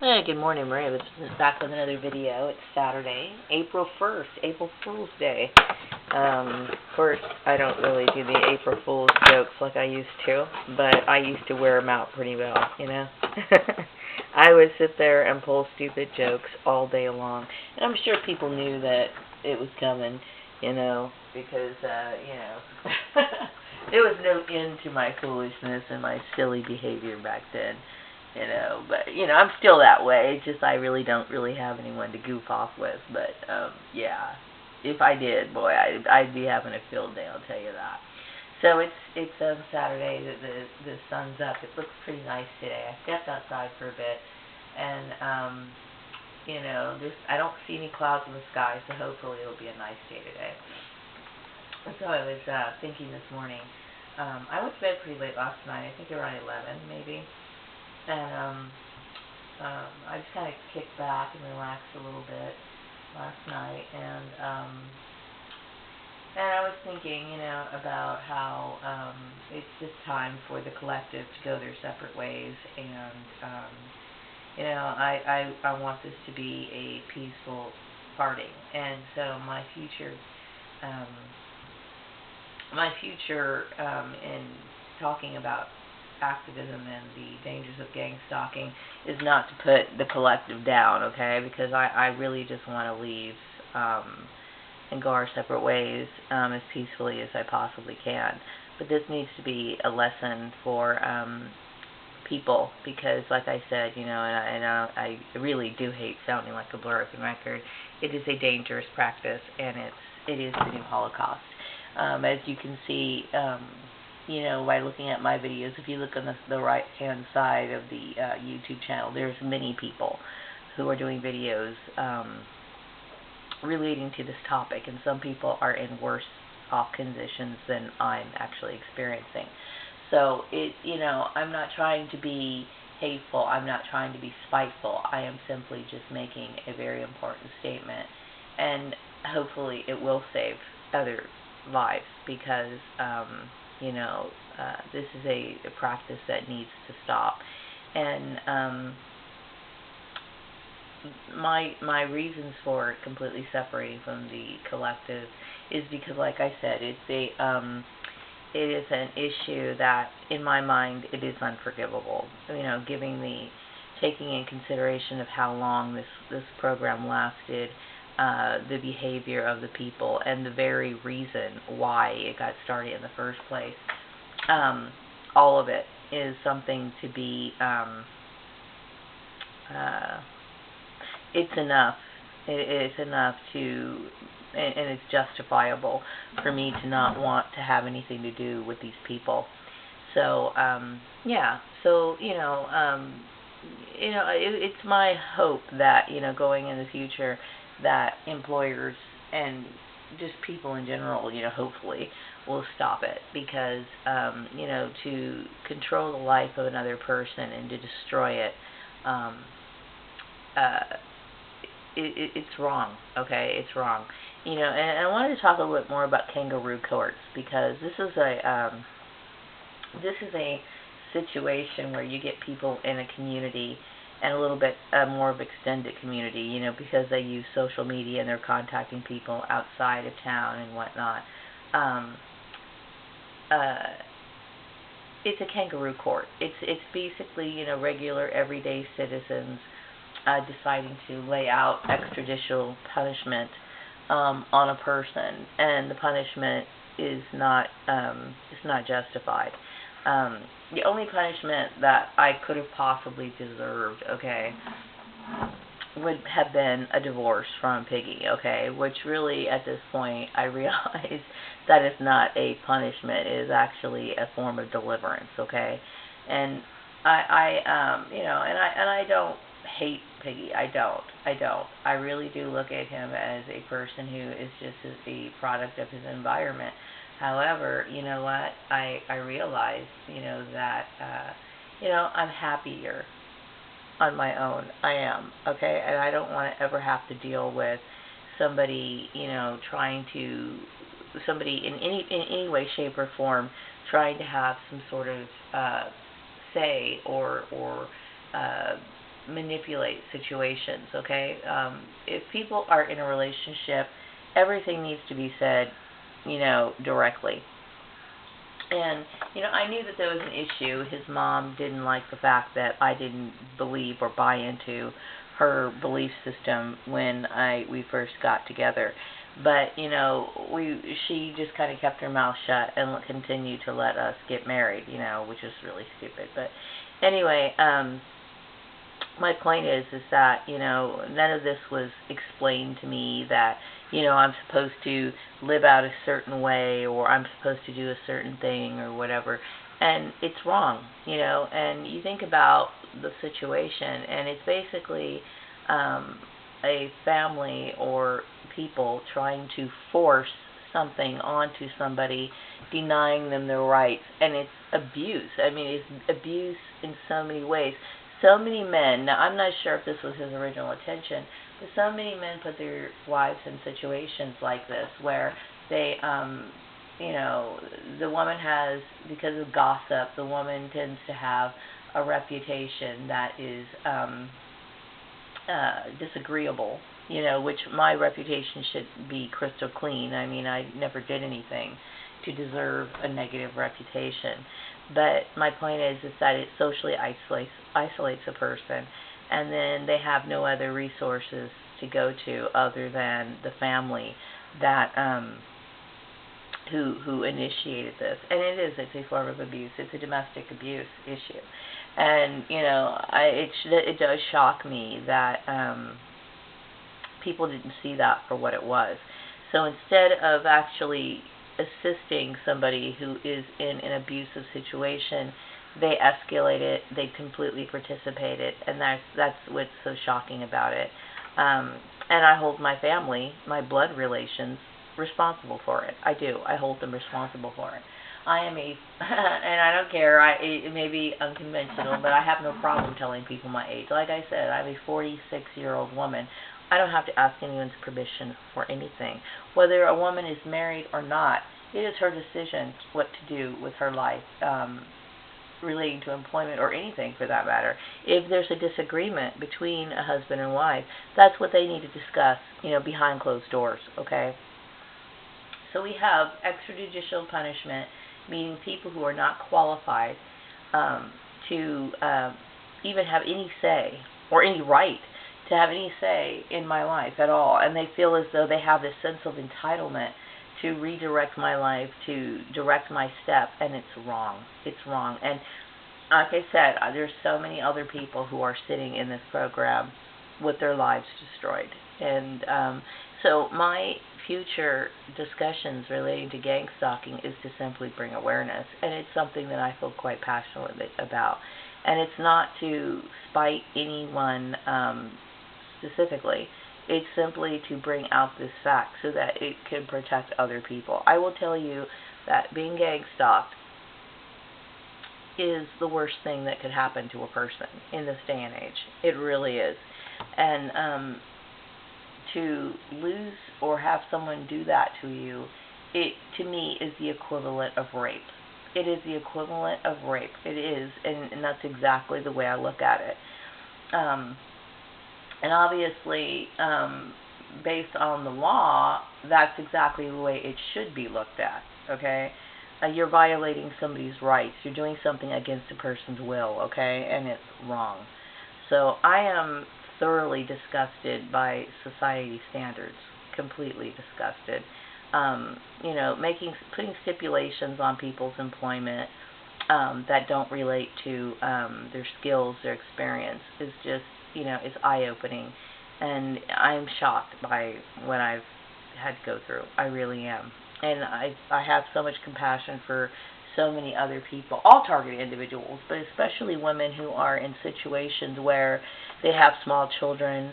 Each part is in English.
Hey, good morning, Maria. This is back with another video. It's Saturday, April 1st, April Fool's Day. Of course, I don't really do the April Fool's jokes like I used to, but I used to wear them out pretty well, you know? I would sit there and pull stupid jokes all day long, and I'm sure people knew that it was coming, because, there was no end to my foolishness and my silly behavior back then. But I'm still that way. It's just I really don't have anyone to goof off with. But yeah, if I did, boy, I'd be having a field day. I'll tell you that. So it's Saturday. The sun's up. It looks pretty nice today. I stepped outside for a bit, and I don't see any clouds in the sky. So hopefully it'll be a nice day today. So I was thinking this morning. I went to bed pretty late last night. I think around 11 maybe. And I just kind of kicked back and relaxed a little bit last night, and I was thinking, about how it's just time for the collective to go their separate ways, and I want this to be a peaceful parting, and so my future in talking about activism and the dangers of gang stalking is not to put the collective down, okay? Because I really just want to leave and go our separate ways as peacefully as I possibly can. But this needs to be a lesson for people because, like I said, I really do hate sounding like a broken record. It is a dangerous practice, and it is the new Holocaust. As you can see, by looking at my videos, if you look on the right-hand side of the YouTube channel, there's many people who are doing videos relating to this topic, and some people are in worse off conditions than I'm actually experiencing. So, I'm not trying to be hateful. I'm not trying to be spiteful. I am simply just making a very important statement, and hopefully it will save other lives because this is a practice that needs to stop. And my reasons for completely separating from the collective is because, like I said, it is an issue that, in my mind, it is unforgivable. Taking in consideration of how long this program lasted, the behavior of the people, and the very reason why it got started in the first place. All of it is something to be, it's enough. It's enough to, and it's justifiable for me to not want to have anything to do with these people. So, yeah, so, it's my hope that, going in the future, that employers and just people in general, hopefully will stop it because, to control the life of another person and to destroy it, it's wrong, okay? It's wrong. And I wanted to talk a little bit more about kangaroo courts because this is a situation where you get people in a community and a little bit more of extended community, because they use social media and they're contacting people outside of town and whatnot. It's a kangaroo court. It's basically, regular everyday citizens deciding to lay out extrajudicial punishment on a person, and the punishment is not justified. The only punishment that I could have possibly deserved, okay, would have been a divorce from Piggy, okay, which really at this point I realize that is not a punishment. It is actually a form of deliverance, okay, and I don't hate Piggy. I don't. I really do look at him as a person who is just the product of his environment. However, you know what? I realize, that, I'm happier on my own. I am, okay? And I don't want to ever have to deal with somebody, somebody in any way, shape, or form trying to have some sort of say or manipulate situations, okay? If people are in a relationship, everything needs to be said, directly. And, I knew that there was an issue. His mom didn't like the fact that I didn't believe or buy into her belief system when we first got together. But, she just kind of kept her mouth shut and continued to let us get married, which is really stupid. But anyway, my point is that, none of this was explained to me that, I'm supposed to live out a certain way or I'm supposed to do a certain thing or whatever. And it's wrong, and you think about the situation, and it's basically a family or people trying to force something onto somebody, denying them their rights, and it's abuse. I mean, it's abuse in so many ways. So many men, now I'm not sure if this was his original intention, but so many men put their wives in situations like this where they, the woman has, because of gossip, the woman tends to have a reputation that is disagreeable, which my reputation should be crystal clean. I mean, I never did anything to deserve a negative reputation. But my point is that it socially isolates a person, and then they have no other resources to go to other than the family that who initiated this. And it's a form of abuse. It's a domestic abuse issue. And, it does shock me that people didn't see that for what it was. So instead of actually assisting somebody who is in an abusive situation, they escalate it, they completely participate it, and that's what's so shocking about it. And I hold my family, my blood relations, responsible for it. I do. I hold them responsible for it. I am and I don't care, it may be unconventional, but I have no problem telling people my age. Like I said, I'm a 46-year-old woman. I don't have to ask anyone's permission for anything. Whether a woman is married or not, it is her decision what to do with her life, relating to employment or anything for that matter. If there's a disagreement between a husband and wife, that's what they need to discuss, behind closed doors, okay? So we have extrajudicial punishment, meaning people who are not qualified to even have any say or any right to have any say in my life at all. And they feel as though they have this sense of entitlement to redirect my life, to direct my step, and it's wrong. It's wrong. And like I said, there's so many other people who are sitting in this program with their lives destroyed. And so my future discussions relating to gang stalking is to simply bring awareness, and it's something that I feel quite passionate about. And it's not to spite anyone specifically. It's simply to bring out this fact so that it can protect other people. I will tell you that being gang stalked is the worst thing that could happen to a person in this day and age. It really is. And to lose or have someone do that to you, it, to me, is the equivalent of rape. It is the equivalent of rape. It is, and that's exactly the way I look at it. And obviously, based on the law, that's exactly the way it should be looked at, okay? You're violating somebody's rights. You're doing something against a person's will, okay? And it's wrong. So I am thoroughly disgusted by society standards, completely disgusted. Putting stipulations on people's employment that don't relate to their skills, their experience is just, it's eye-opening. And I'm shocked by what I've had to go through. I really am. And I have so much compassion for so many other people, all targeted individuals, but especially women who are in situations where they have small children,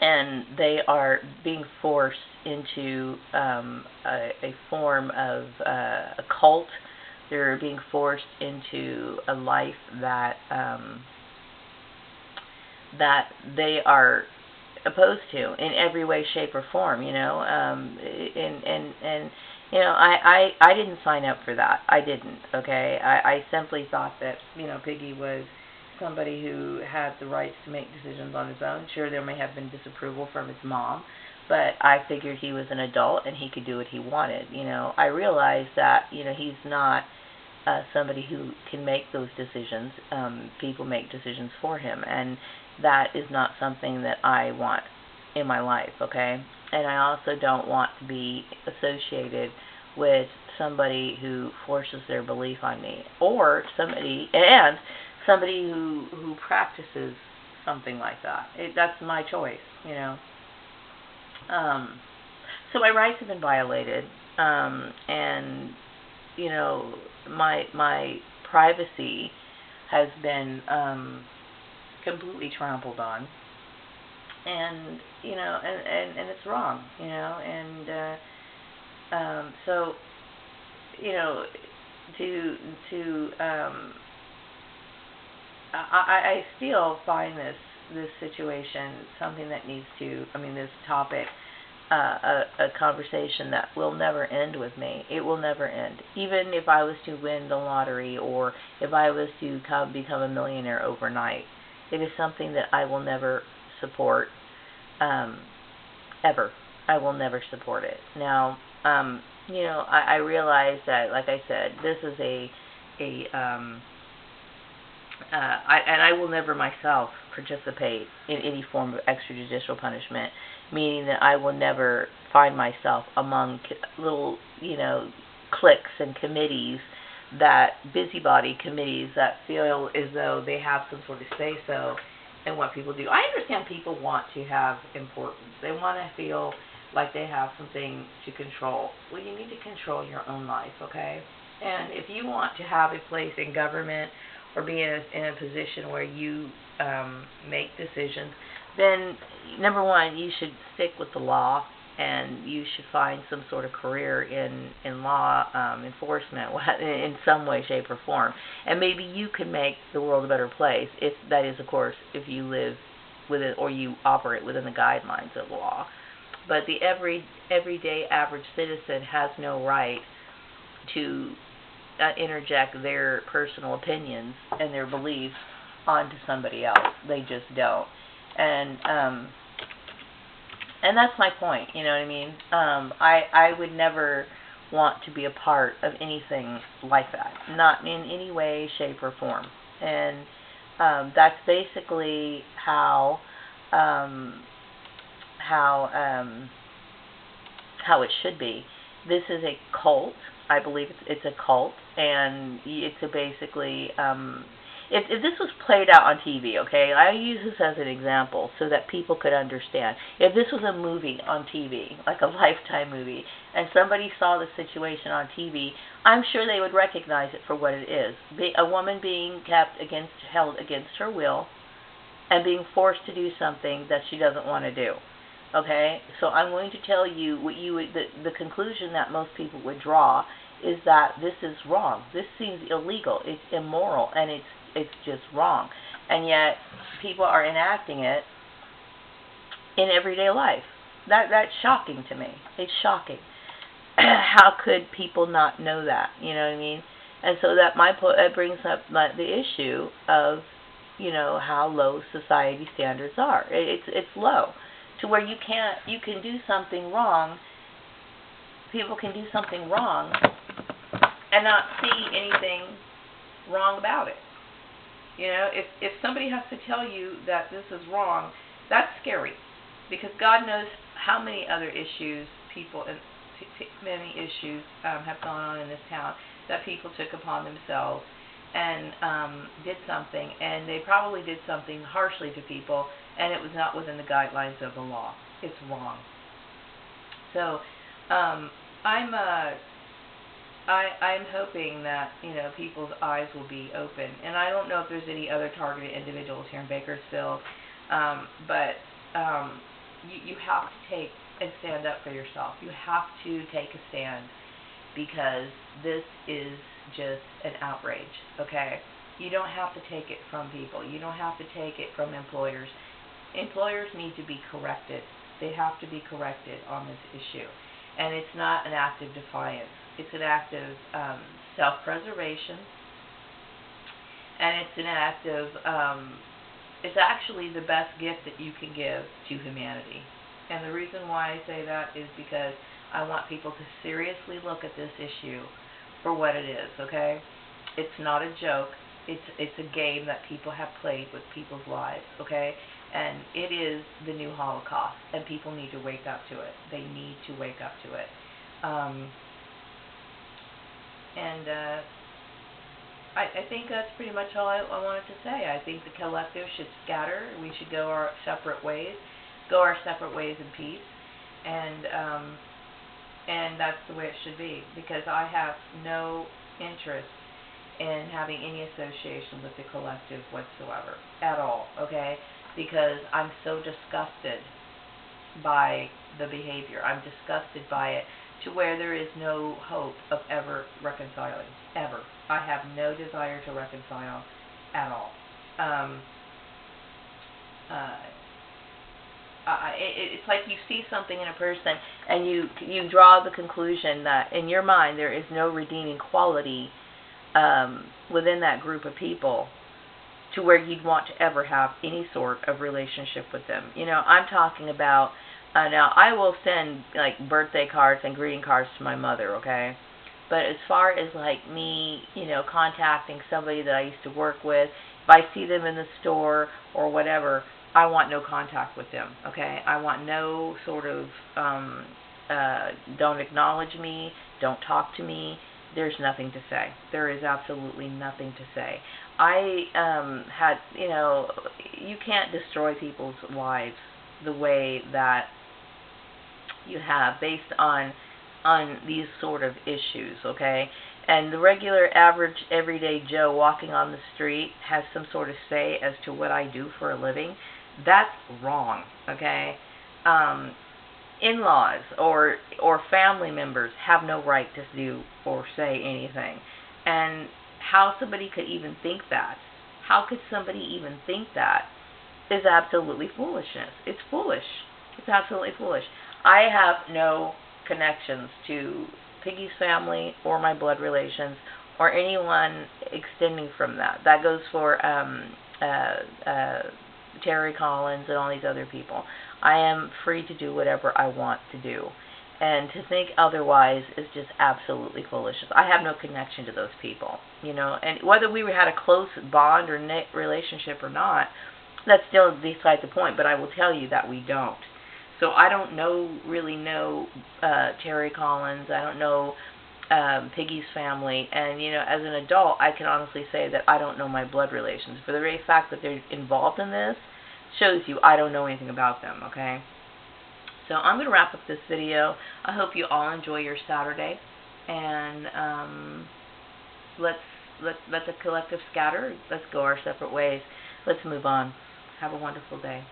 and they are being forced into a form of a cult. They're being forced into a life that that they are opposed to in every way, shape, or form. I didn't sign up for that. I didn't. Okay, I simply thought that Piggy was somebody who had the rights to make decisions on his own. Sure, there may have been disapproval from his mom, but I figured he was an adult and he could do what he wanted. I realized that, he's not somebody who can make those decisions. People make decisions for him, and that is not something that I want in my life, okay? And I also don't want to be associated with somebody who forces their belief on me, or somebody who practices something like that. That's my choice. So my rights have been violated, and my privacy has been completely trampled on, and and it's wrong, and so I still find this situation something that needs to, this topic, a conversation that will never end with me. It will never end. Even if I was to win the lottery, or if I was to become a millionaire overnight, it is something that I will never support, ever. I will never support it. Now, I realize that, like I said, this is and I will never myself participate in any form of extrajudicial punishment, meaning that I will never find myself among little, cliques and committees, busybody committees that feel as though they have some sort of say-so in what people do. I understand people want to have importance. They want to feel like they have something to control. Well, you need to control your own life, okay? And if you want to have a place in government or be in a position where you make decisions, then number one, you should stick with the law, and you should find some sort of career in law enforcement in some way, shape, or form. And maybe you can make the world a better place, if that is, of course, if you live within, or you operate within the guidelines of the law. But the everyday average citizen has no right to interject their personal opinions and their beliefs onto somebody else. They just don't. And that's my point, you know what I mean? I would never want to be a part of anything like that, not in any way, shape, or form. And that's basically how it should be. This is a cult. I believe it's a cult, and it's basically, if this was played out on TV, okay, I use this as an example so that people could understand. If this was a movie on TV, like a Lifetime movie, and somebody saw the situation on TV, I'm sure they would recognize it for what it is. A woman being held against her will, and being forced to do something that she doesn't want to do. Okay, so I'm going to tell you what the conclusion that most people would draw is that this is wrong. This seems illegal. It's immoral, and it's just wrong. And yet people are enacting it in everyday life. That's shocking to me. It's shocking. How could people not know that? You know what I mean? And so that brings up the issue of how low society standards are. It's low, to where you can do something wrong. People can do something wrong and not see anything wrong about it. If somebody has to tell you that this is wrong, that's scary, because God knows how many other issues have gone on in this town that people took upon themselves and did something, and they probably did something harshly to people, and it was not within the guidelines of the law. It's wrong. So I'm hoping that people's eyes will be open, and I don't know if there's any other targeted individuals here in Bakersfield, but you have to take and stand up for yourself. You have to take a stand, because this is just an outrage. Okay, you don't have to take it from people. You don't have to take it from employers. Employers need to be corrected. They have to be corrected on this issue, and it's not an act of defiance. It's an act of self-preservation, and it's an act of, it's actually the best gift that you can give to humanity. And the reason why I say that is because I want people to seriously look at this issue for what it is, okay? It's not a joke. It's a game that people have played with people's lives, okay? And it is the new Holocaust, and people need to wake up to it. They need to wake up to it. I think that's pretty much all I wanted to say. I think the collective should scatter. We should go our separate ways in peace, and that's the way it should be. Because I have no interest in having any association with the collective whatsoever at all. Okay, because I'm so disgusted by the behavior. I'm disgusted by it to where there is no hope of ever reconciling. Ever. I have no desire to reconcile at all. It's like you see something in a person and you draw the conclusion that in your mind there is no redeeming quality within that group of people to where you'd want to ever have any sort of relationship with them. You know, I'm talking about, now I will send like birthday cards and greeting cards to my mother, okay? But as far as like me, you know, contacting somebody that I used to work with, if I see them in the store or whatever, I want no contact with them, okay? I want no sort of, don't acknowledge me, don't talk to me. There's nothing to say. There is absolutely nothing to say. I had, you know, you can't destroy people's lives the way that you have based on these sort of issues, okay? And the regular, average, everyday Joe walking on the street has some sort of say as to what I do for a living. That's wrong, okay? In-laws or family members have no right to do or say anything. And how somebody could even think that, how could somebody even think that is absolutely foolishness. It's foolish. It's absolutely foolish. I have no connections to Piggy's family or my blood relations or anyone extending from that. That goes for Terry Collins and all these other people. I am free to do whatever I want to do. And to think otherwise is just absolutely foolishness. I have no connection to those people, you know. And whether we had a close bond or relationship or not, that's still beside the point. But I will tell you that we don't. So I don't really know Terry Collins. I don't know Piggy's family. And, you know, as an adult, I can honestly say that I don't know my blood relations. For the very fact that they're involved in this shows you I don't know anything about them, okay? So I'm going to wrap up this video. I hope you all enjoy your Saturday. And let's let the collective scatter. Let's go our separate ways. Let's move on. Have a wonderful day.